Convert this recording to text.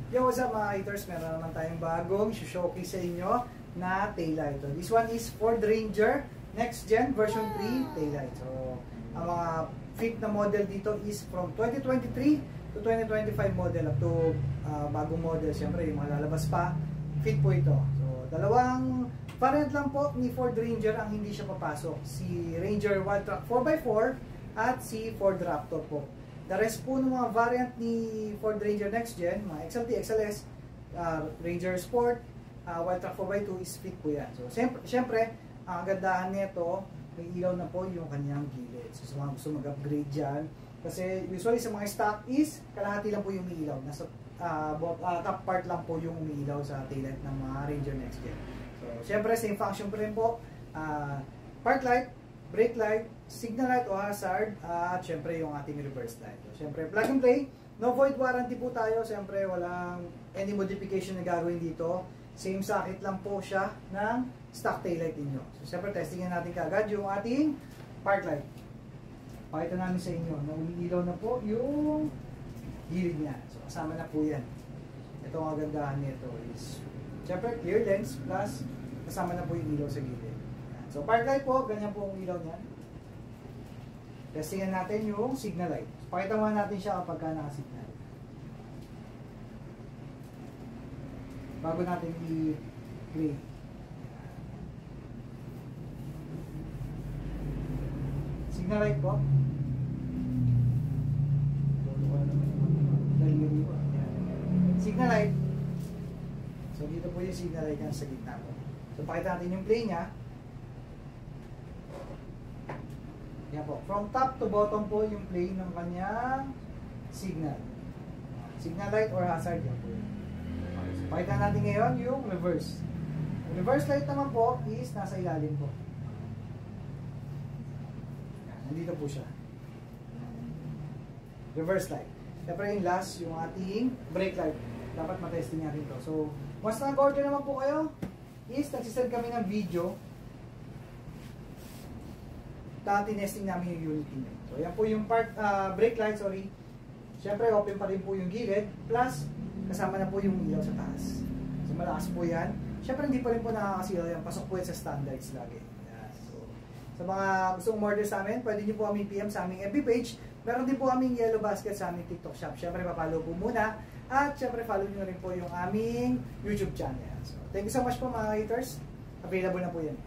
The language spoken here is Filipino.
Yo, what's up mga haters? Meron naman tayong bagong showcase sa inyo na taillight. So, this one is Ford Ranger Next Gen version 3 taillight. So, ang mga fit na model dito is from 2023 to 2025 model up to bagong model. Siyempre, yung mga lalabas pa, fit po ito. So, dalawang variant lang po ni Ford Ranger ang hindi siya papasok. Si Ranger Wild Track 4x4 at si Ford Raptor po. The rest po ng mga variant ni Ford Ranger Next Gen, mga XLT, XLS, Ranger Sport, Wild Track 4x2 is fit po yan. So, siyempre, ang gandahan nito, may ilaw na po yung kanyang gilid. So, sa mga gusto mag-upgrade dyan, kasi usually sa mga stock is, kalahati lang po yung umiilaw. Nasa top part lang po yung umiilaw sa taillight ng mga Ranger Next Gen. So, siyempre, same function pa rin po. Park light, brake light, signal light o hazard, at syempre yung ating reverse light. So, syempre plug and play, no void warranty po tayo, syempre walang any modification na gagawin dito. Same socket lang po siya ng stock taillight ninyo. So, syempre testingin natin kaagad yung ating park light. Pakita namin sa inyo na umiilaw na po yung gilid niya. So, kasama na po yan. Ito ang kagandahan nito is syempre clear lens plus kasama na po yung ilaw sa gilid. So, park light po, ganyan po ang ilaw niyan. Testingan natin yung signal light. Pakita muna natin siya kapag naka-signal. Bago natin i-play. Signal light po. Signal light. So, dito po yung signal light niya sa gitna po. So, pakita natin yung play niya. Yan po. From top to bottom po yung play ng kanyang signal. Signal light or hazard yan po. Okay, so, pakita natin ngayon yung reverse. Yung reverse light naman po is nasa ilalim po. Yan, nandito po siya. Reverse light. Siyempre yung last, yung ating brake light. Dapat matesting natin to. So, once nag-order naman po kayo, is nagsisend kami ng video. Tinesting namin yung unit niyo. So, yan po yung brake light, sorry. Siyempre, open pa rin po yung gilid. Plus, kasama na po yung ilaw sa taas. So, malakas po yan. Siyempre, hindi pa rin po nakakasilaw yan. Pasok po yan sa standards lagi. Yan. So, sa mga gustong order sa amin, pwede nyo po kami PM sa aming FB page. Meron din po aming yellow basket sa aming TikTok shop. Siyempre, papalo po muna. At siyempre, follow nyo rin po yung aming YouTube channel. So, thank you so much po mga haters. Available na po yan.